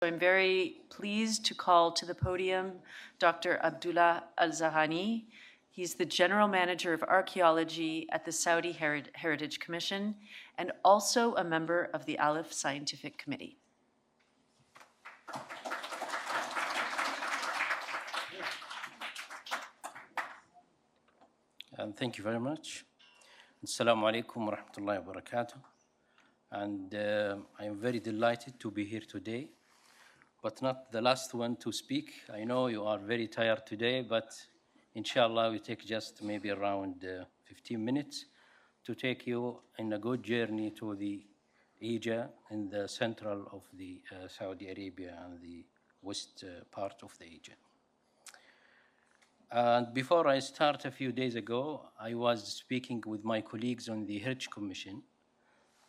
I'm very pleased to call to the podium Dr. Abdullah Alzahrani. He's the General Manager of Archaeology at the Saudi Heritage Commission and also a member of the Aleph Scientific Committee. Thank you very much. Assalamu alaikum wa rahmatullahi wa barakatuh. And I am very delighted to be here today, but not the last one to speak. I know you are very tired today, but inshallah we take just maybe around 15 minutes to take you in a good journey to the Asia in the central of the Saudi Arabia and the west part of the Asia. And before I start, a few days ago, I was speaking with my colleagues on the Heritage Commission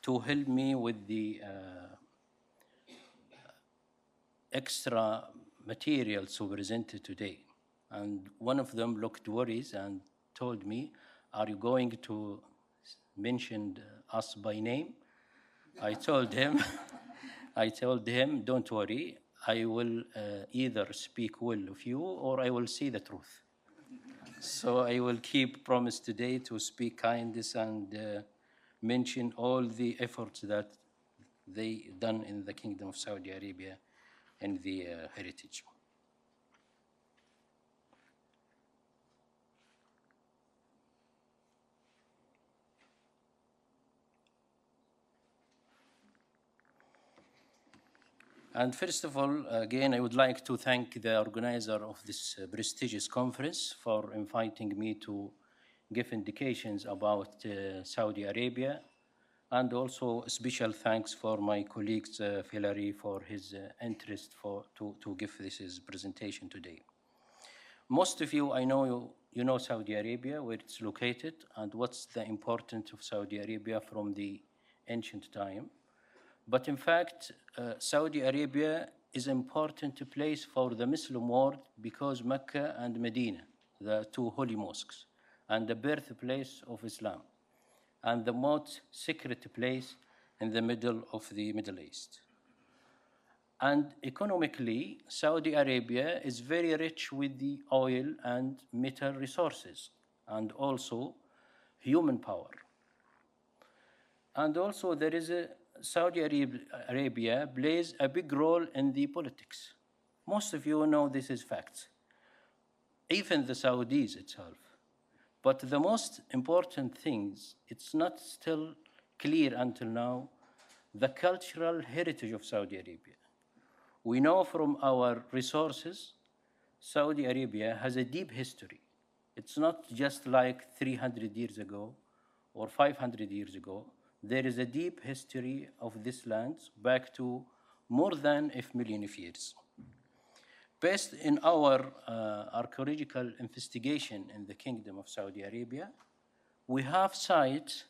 to help me with the extra materials we presented today. And one of them looked worried and told me, are you going to mention us by name? I told him, don't worry, I will either speak well of you or I will say the truth. So I will keep promise today to speak kindness and mention all the efforts that they done in the Kingdom of Saudi Arabia and the heritage. And first of all, again, I would like to thank the organizer of this prestigious conference for inviting me to give indications about Saudi Arabia, and also special thanks for my colleagues, Filari, for his interest to give this presentation today. Most of you, I know you know Saudi Arabia, where it's located, and what's the importance of Saudi Arabia from the ancient time. But in fact, Saudi Arabia is an important place for the Muslim world because Mecca and Medina, the two holy mosques, and the birthplace of Islam, and the most secret place in the middle of the Middle East. And economically, Saudi Arabia is very rich with the oil and metal resources, and also human power. And also there is Saudi Arabia plays a big role in the politics. Most of you know this is fact, even the Saudis itself. But the most important things, it's not still clear until now, the cultural heritage of Saudi Arabia. We know from our resources, Saudi Arabia has a deep history. It's not just like 300 years ago or 500 years ago. There is a deep history of this land back to more than a million of years. Based in our archaeological investigation in the Kingdom of Saudi Arabia, we have sites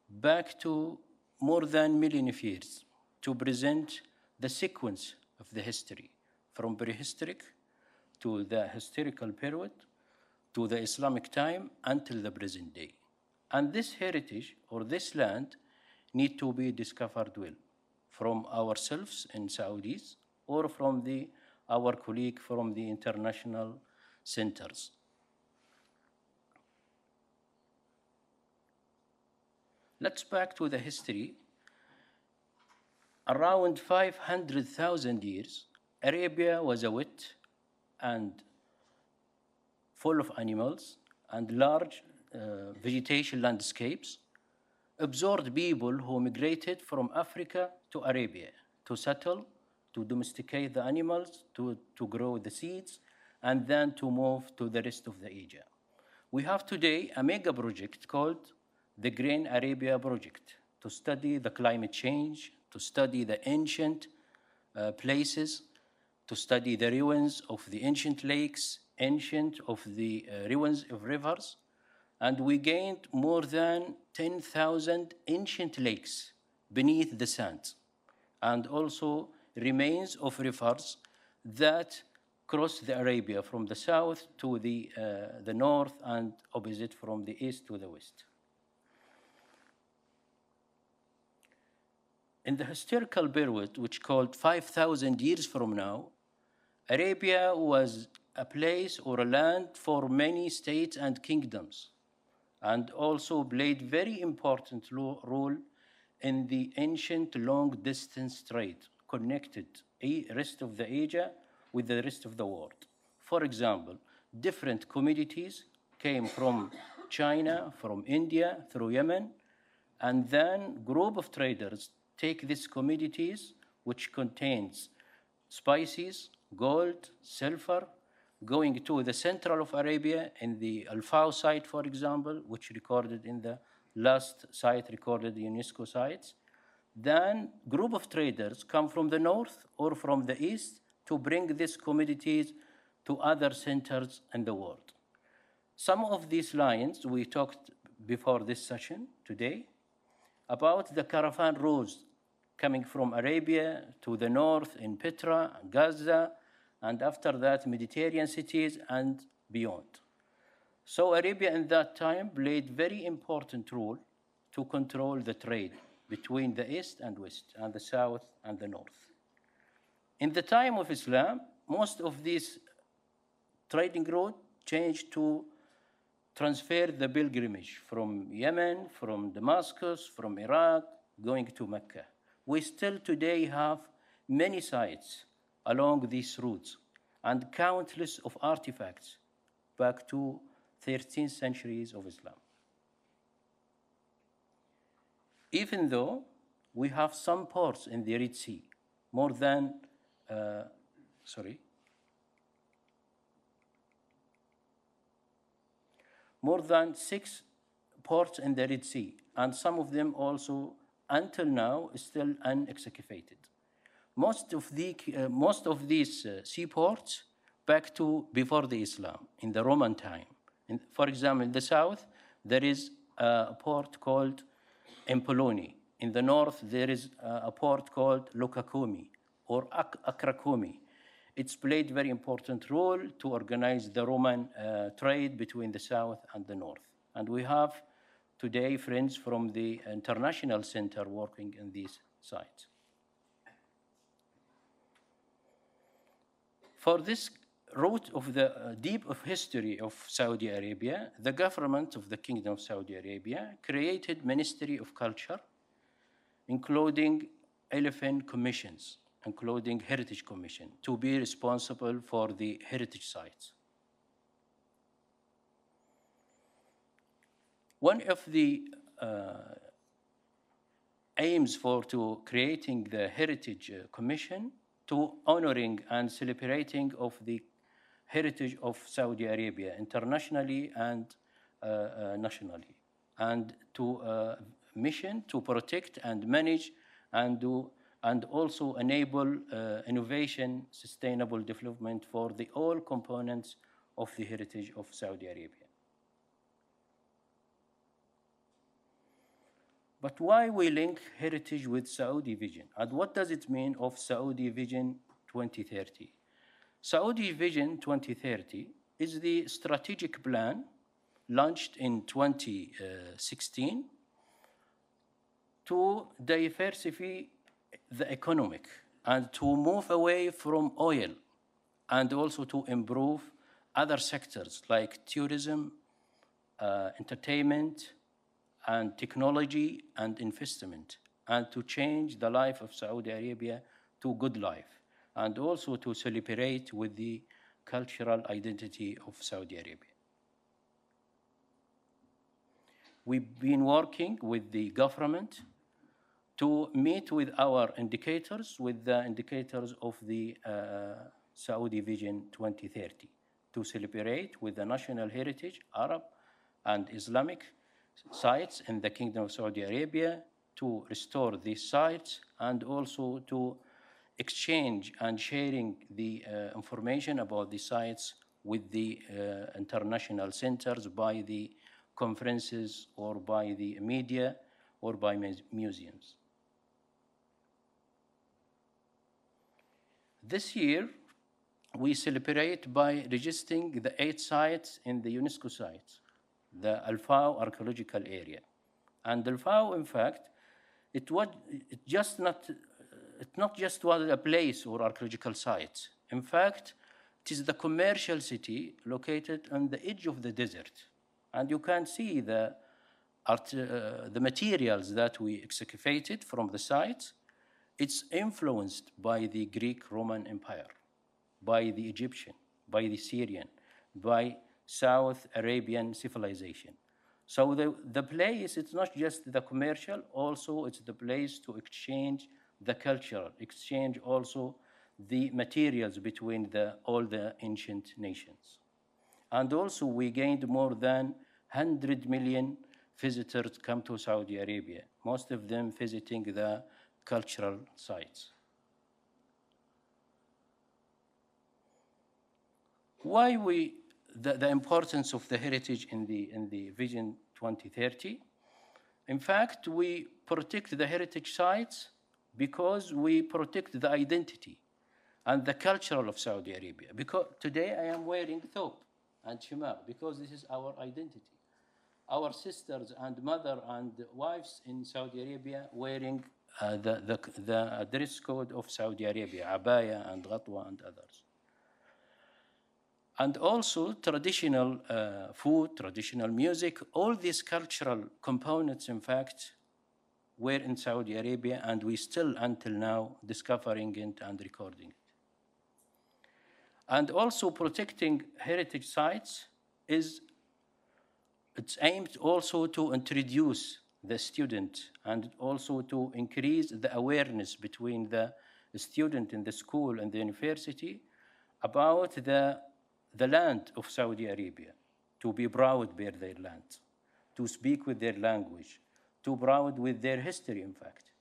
back to more than a million of years to present the sequence of the history, from prehistoric to the historical period to the Islamic time until the present day. And this heritage or this land need to be discovered well from ourselves in Saudis or from our colleague from the international centers. Let's back to the history. Around 500,000 years, Arabia was a wet and full of animals and large vegetation landscapes, absorbed people who migrated from Africa to Arabia to settle, to domesticate the animals, to grow the seeds, and then to move to the rest of the Asia. We have today a mega project called the Green Arabia Project to study the climate change, to study the ancient places, to study the ruins of the ancient lakes, ruins of rivers. And we gained more than 10,000 ancient lakes beneath the sand, and also remains of rivers that cross the Arabia from the south to the north and opposite from the east to the west. In the historical period, which called 5,000 years from now, Arabia was a place or a land for many states and kingdoms, and also played very important role in the ancient long-distance trade, connected the rest of the Asia with the rest of the world. For example, different commodities came from China, from India, through Yemen, and then group of traders take these commodities, which contains spices, gold, silver, going to the central of Arabia in the Al-Fao site, for example, which recorded in the last site recorded UNESCO sites. Then group of traders come from the north or from the east to bring these commodities to other centers in the world. Some of these lines we talked before this session today about the caravan routes coming from Arabia to the north in Petra, Gaza, and after that Mediterranean cities and beyond. So Arabia in that time played very important role to control the trade between the east and west and the south and the north. In the time of Islam, most of these trading routes changed to transfer the pilgrimage from Yemen, from Damascus, from Iraq, going to Mecca. We still today have many sites along these routes and countless of artifacts back to 13th centuries of Islam. Even though we have some ports in the Red Sea, more than 6 ports in the Red Sea, and some of them also, until now, still unexcavated. Most of these seaports back to before the Islam, in the Roman time. For example, in the south, there is a port called Empoloni. In the north, there is a port called Locacomi or Akracomi. It's played a very important role to organize the Roman trade between the south and the north. And we have today friends from the International Center working in these sites. For this root of the deep of history of Saudi Arabia, the government of the Kingdom of Saudi Arabia created Ministry of Culture, including 11 commissions, including Heritage Commission, to be responsible for the heritage sites. One of the aims to creating the Heritage Commission to honoring and celebrating of the heritage of Saudi Arabia internationally and nationally, and to mission to protect and manage and also enable innovation, sustainable development for the all components of the heritage of Saudi Arabia. But why we link heritage with Saudi vision? And what does it mean of Saudi Vision 2030? Saudi Vision 2030 is the strategic plan launched in 2016 to diversify the economic and to move away from oil and also to improve other sectors like tourism, entertainment, and technology and investment, and to change the life of Saudi Arabia to good life, and also to celebrate with the cultural identity of Saudi Arabia. We've been working with the government to meet with our indicators, with the indicators of the Saudi Vision 2030, to celebrate with the national heritage, Arab and Islamic sites in the Kingdom of Saudi Arabia, to restore these sites, and also to exchange and sharing the information about the sites with the international centers by the conferences or by the media or by museums. This year, we celebrate by registering the 8 sites in the UNESCO sites, the Al-Fao archaeological area. And Al-Fao, in fact, It not just was a place or archaeological site. In fact, it is the commercial city located on the edge of the desert. And you can see the materials that we excavated from the site. It's influenced by the Greek-Roman Empire, by the Egyptian, by the Syrian, by South Arabian civilization. So the place, it's not just the commercial, also it's the place to exchange the cultural, exchange also the materials between all the ancient nations. And also we gained more than 100 million visitors come to Saudi Arabia, most of them visiting the cultural sites. Why the importance of the heritage in the Vision 2030? In fact, we protect the heritage sites because we protect the identity and the culture of Saudi Arabia. Because today I am wearing thobe and shimar because this is our identity. Our sisters and mother and wives in Saudi Arabia wearing the dress code of Saudi Arabia, abaya and ghatwa and others. And also traditional food, traditional music, all these cultural components, in fact, were in Saudi Arabia, and we still, until now, discovering it and recording it. And also protecting heritage sites it's aimed also to introduce the student and also to increase the awareness between the student in the school and the university about the land of Saudi Arabia, to be proud by their land, to speak with their language, to proud with their history, in fact,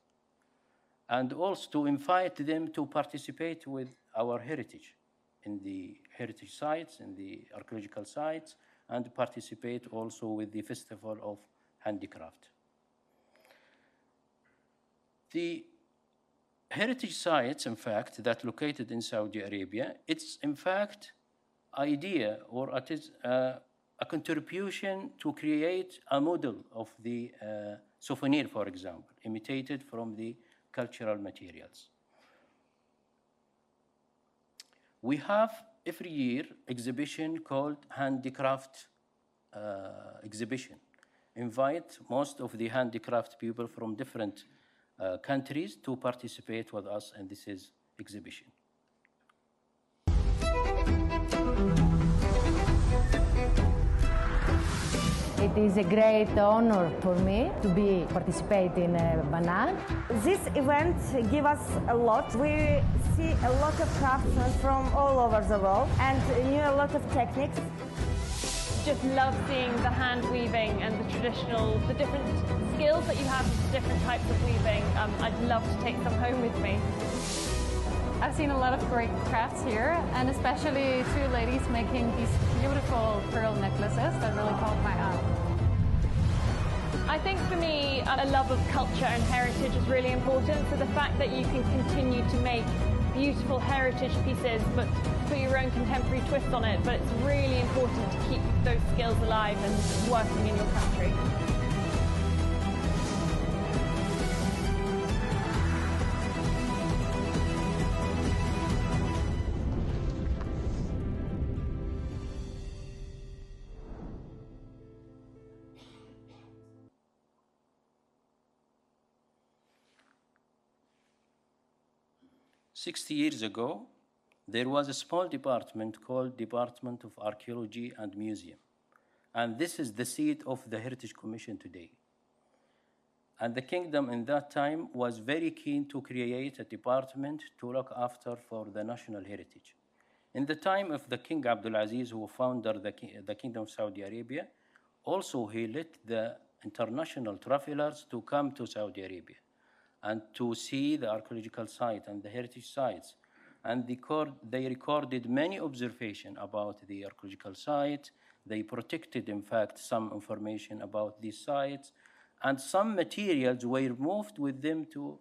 and also to invite them to participate with our heritage in the heritage sites, in the archaeological sites, and participate also with the Festival of Handicraft. The heritage sites, in fact, that located in Saudi Arabia, it's in fact idea, or it is a contribution to create a model of the souvenir, for example, imitated from the cultural materials. We have every year exhibition called Handicraft exhibition. Invite most of the handicraft people from different countries to participate with us in this exhibition. It is a great honor for me to be participating in Banan. This event gives us a lot. We see a lot of craftsmen from all over the world and knew a lot of techniques. Just love seeing the hand weaving and the different skills that you have with different types of weaving. I'd love to take them home with me. I've seen a lot of great crafts here, and especially two ladies making these beautiful pearl necklaces that really caught my eye. I think for me, a love of culture and heritage is really important. So the fact that you can continue to make beautiful heritage pieces, but put your own contemporary twist on it, but it's really important to keep those skills alive and working in your country. "60 years ago, there was a small department called Department of Archaeology and Museum. And this is the seat of the Heritage Commission today. And the kingdom in that time was very keen to create a department to look after for the national heritage. In the time of the King Abdulaziz, who founded the Kingdom of Saudi Arabia, also he let the international travelers to come to Saudi Arabia and to see the archaeological site and the heritage sites. And they recorded many observations about the archaeological site. They protected, in fact, some information about these sites. And some materials were moved with them to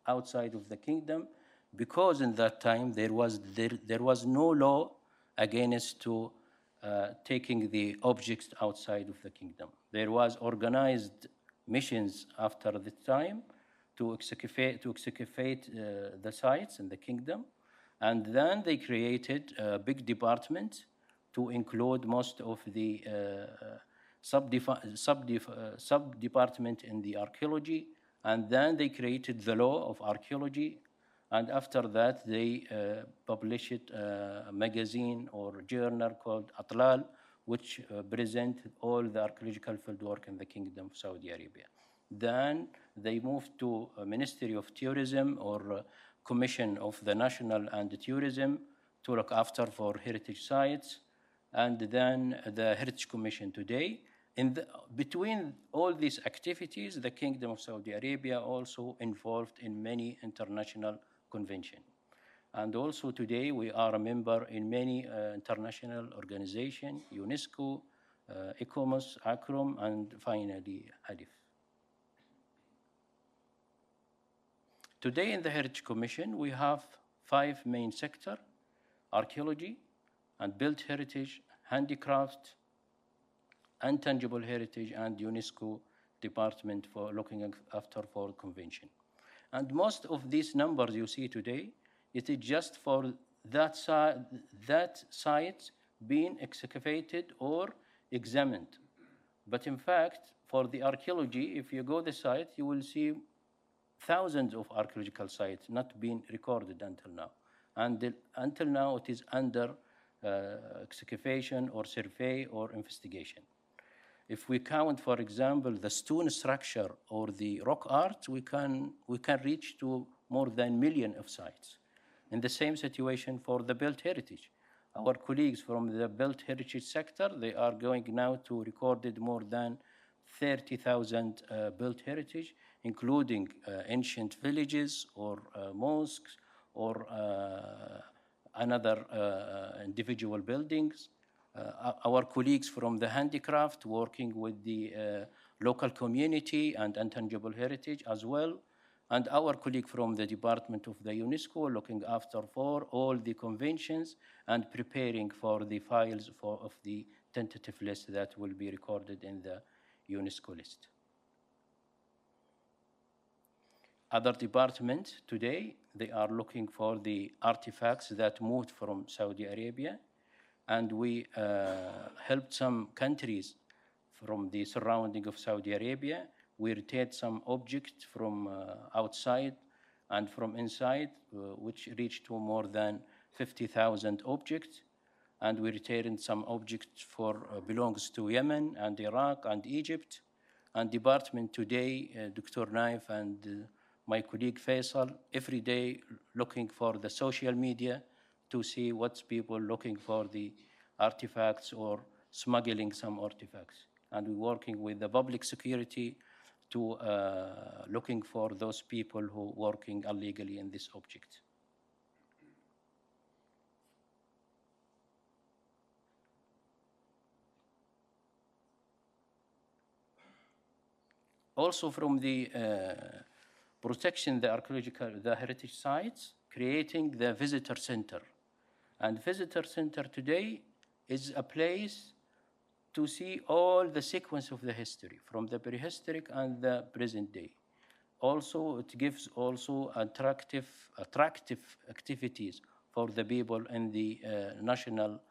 outside of the kingdom, because in that time there was no law against to taking the objects outside of the kingdom. There was organized missions after the time to excavate the sites in the kingdom. And then they created a big department to include most of the sub-department in the archaeology. And then they created the law of archaeology. And after that, they published a magazine or journal called Atlal, which present all the archaeological fieldwork in the Kingdom of Saudi Arabia. Then they moved to a Ministry of Tourism or Commission of the National and Tourism to look after for heritage sites, and then the Heritage Commission today. Between all these activities, the Kingdom of Saudi Arabia also involved in many international conventions. And also today we are a member in many international organizations, UNESCO, ICOMOS, ACROM, and finally ALIF. Today in the Heritage Commission, we have 5 main sectors: archaeology and built heritage, handicraft, intangible heritage, and UNESCO department for looking after for convention. And most of these numbers you see today, it is just for that site being excavated or examined. But in fact, for the archaeology, if you go the site, you will see thousands of archaeological sites not being recorded until now. And until now, it is under excavation or survey or investigation. If we count, for example, the stone structure or the rock art, we can reach to more than 1 million of sites. In the same situation for the built heritage. Our colleagues from the built heritage sector, they are going now to record more than 30,000 built heritage, including ancient villages or mosques or another individual buildings. Our colleagues from the handicraft working with the local community and intangible heritage as well. And our colleague from the Department of the UNESCO looking after for all the conventions and preparing for the files of the tentative list that will be recorded in the UNESCO list. Other departments today, they are looking for the artifacts that moved from Saudi Arabia, and we helped some countries from the surrounding of Saudi Arabia. We retained some objects from outside and from inside, which reached to more than 50,000 objects. And we retained some objects for belongs to Yemen and Iraq and Egypt. And department today, Dr. Naif and my colleague Faisal, every day looking for the social media to see what's people looking for the artifacts or smuggling some artifacts. And we're working with the public security to looking for those people who working illegally in this object. Also from the protection the archaeological, the heritage sites, creating the visitor center. And visitor center today is a place to see all the sequence of the history, from the prehistoric and the present day. Also, it gives also attractive activities for the people in the national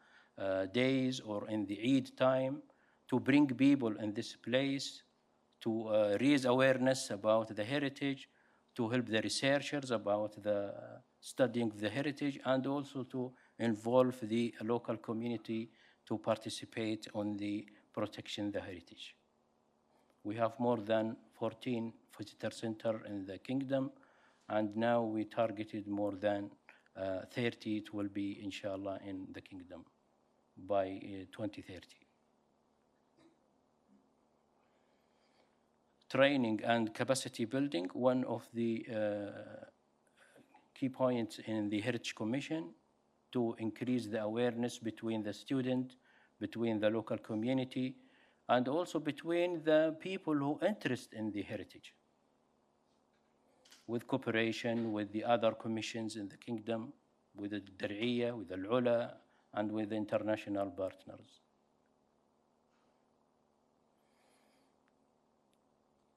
days or in the Eid time to bring people in this place, to raise awareness about the heritage, to help the researchers about the studying the heritage, and also to involve the local community to participate on the protection of the heritage. We have more than 14 visitor centers in the kingdom, and now we targeted more than 30. It will be, inshallah, in the kingdom by 2030. Training and capacity building, one of the key points in the Heritage Commission to increase the awareness between the student, between the local community, and also between the people who are interested in the heritage, with cooperation with the other commissions in the kingdom, with the Dar'iyya, with the Ula, and with the international partners.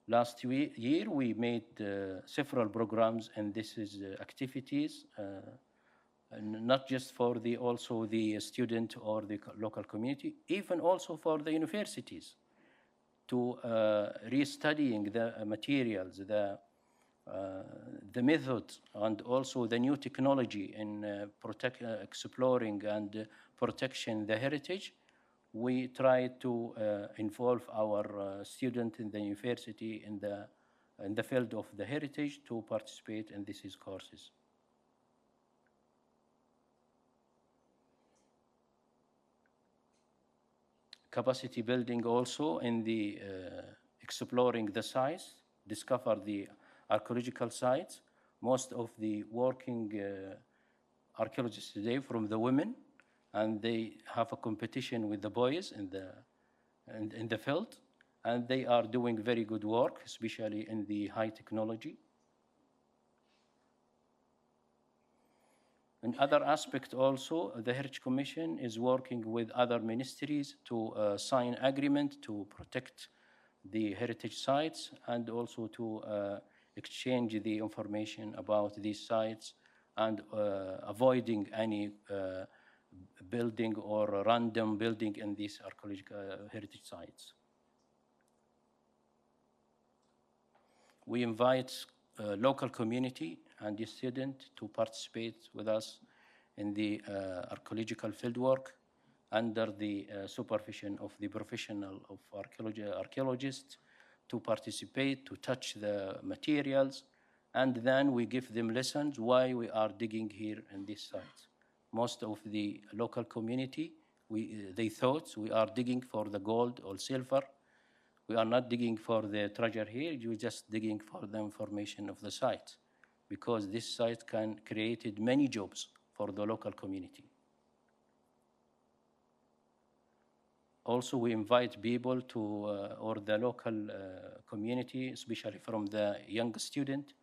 Year, we made several programs, and this is activities, not just for also the student or the local community, even also for the universities, to restudying the materials, the methods, and also the new technology in exploring and protection the heritage. We try to involve our students in the university in the field of the heritage to participate in these courses. Capacity building also in the exploring the sites, discover the archaeological sites. Most of the working archaeologists today from the women, and they have a competition with the boys in the field, and they are doing very good work, especially in the high technology. Another aspect also, the Heritage Commission is working with other ministries to sign agreement to protect the heritage sites and also to exchange the information about these sites and avoiding any building or random building in these archaeological heritage sites. We invite local community and the student to participate with us in the archaeological fieldwork under the supervision of the professional of archaeologists to participate, to touch the materials, and then we give them lessons why we are digging here in this site. Most of the local community, they thought we are digging for the gold or silver. We are not digging for the treasure here, we're just digging for the information of the site, because this site can create many jobs for the local community. Also, we invite people to, or the local community, especially from the young student,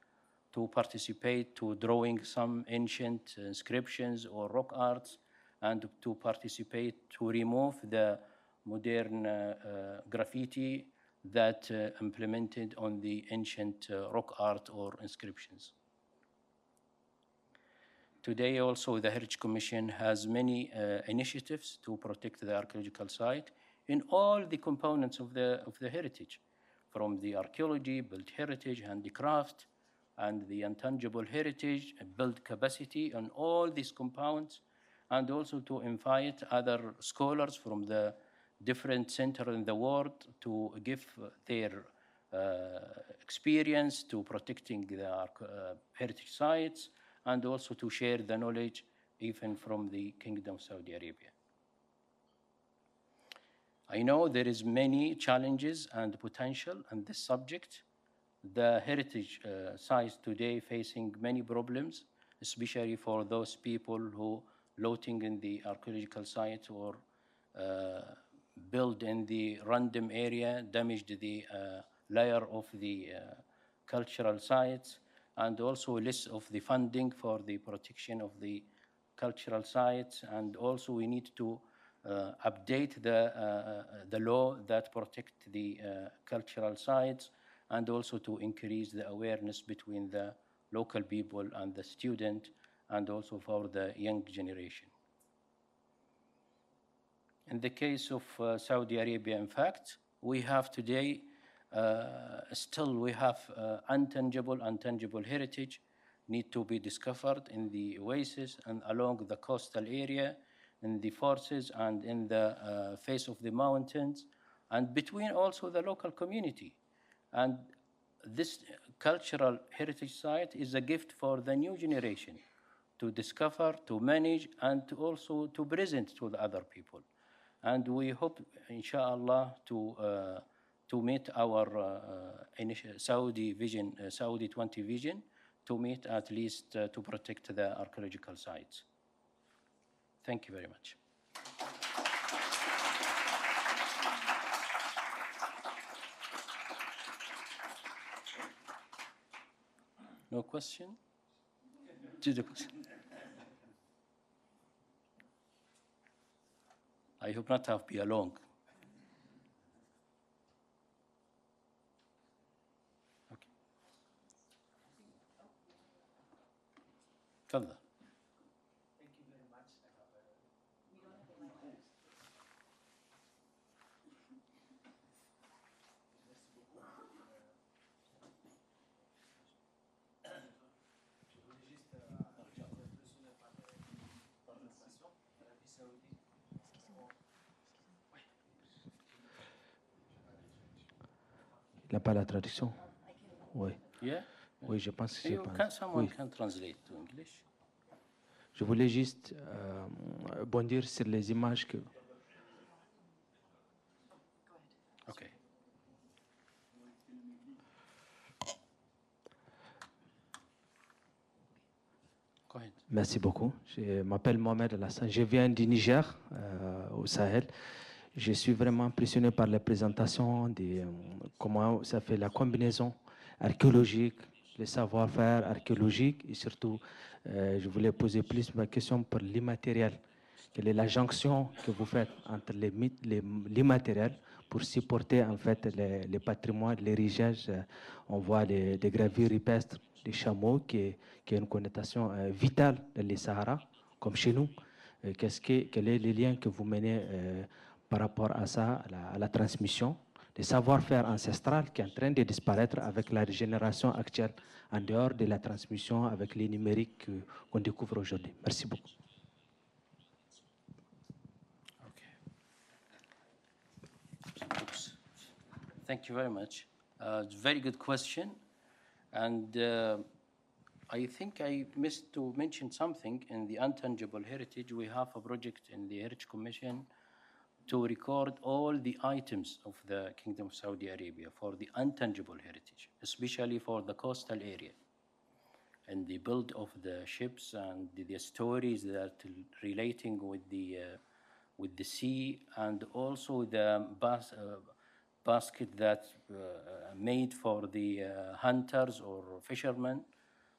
to participate to drawing some ancient inscriptions or rock arts, and to participate to remove the modern graffiti that implemented on the ancient rock art or inscriptions. Today also the Heritage Commission has many initiatives to protect the archaeological site in all the components of the heritage, from the archaeology, built heritage, handicraft, and the intangible heritage, build capacity on all these compounds, and also to invite other scholars from the different centers in the world to give their experience to protecting the heritage sites, and also to share the knowledge even from the Kingdom of Saudi Arabia. I know there is many challenges and potential in this subject. The heritage sites today facing many problems, especially for those people who looting in the archaeological sites or build in the random area, damaged the layer of the cultural sites, and also less of the funding for the protection of the cultural sites. And also we need to update the law that protect the cultural sites, and also to increase the awareness between the local people and the student, and also for the young generation. In the case of Saudi Arabia, in fact, we have today, still we have intangible heritage need to be discovered in the oasis and along the coastal area, in the forests and in the face of the mountains, and between also the local community. And this cultural heritage site is a gift for the new generation to discover, to manage, and to also to present to the other people. And we hope, inshallah, to meet our Saudi vision, Saudi 20 vision, to meet at least to protect the archaeological sites. Thank you very much. No question? To the question. I hope not have be long. تفضل. Il n'a pas la traduction. Oui. Yeah? Oui, je pense que c'est pas. Someone Oui. can translate to English. Je voulais juste bondir sur les images que. Okay. Go ahead. Merci beaucoup. Je m'appelle Mohamed Alassane. Je viens du Niger, au Sahel. Je suis vraiment impressionné par la présentation de comment ça fait la combinaison archéologique, le savoir-faire archéologique et surtout, je voulais poser plus ma question pour l'immatériel. Quelle est la jonction que vous faites entre l'immatériel pour supporter en fait les patrimoines, l'héritage? On voit des gravures rupestres, des chameaux qui a une connotation vitale dans les Sahara, comme chez nous. Quel est le lien que vous menez par rapport à ça, à la transmission des savoir-faire ancestral qui est en train de disparaître avec la génération actuelle, en dehors de la transmission avec les numériques qu'on découvre aujourd'hui? Merci beaucoup. Thank you very much. It's a very good question. And I think I missed to mention something. In the intangible heritage, we have a project in the Heritage Commission to record all the items of the Kingdom of Saudi Arabia for the intangible heritage, especially for the coastal area, and the build of the ships and the stories that relating with the sea, and also the basket that made for the hunters or fishermen.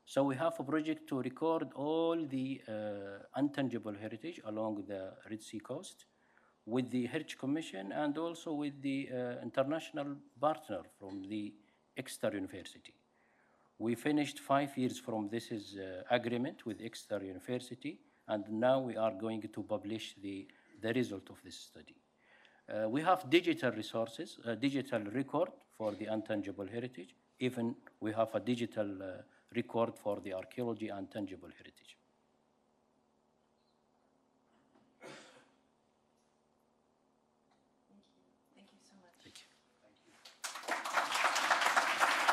So we have a project to record all the intangible heritage along the Red Sea coast with the Heritage Commission and also with the international partner from the Exeter University. We finished 5 years from this agreement with Exeter University, and now we are going to publish the result of this study. We have digital resources, a digital record for the intangible heritage. Even we have a digital record for the archaeology and tangible heritage.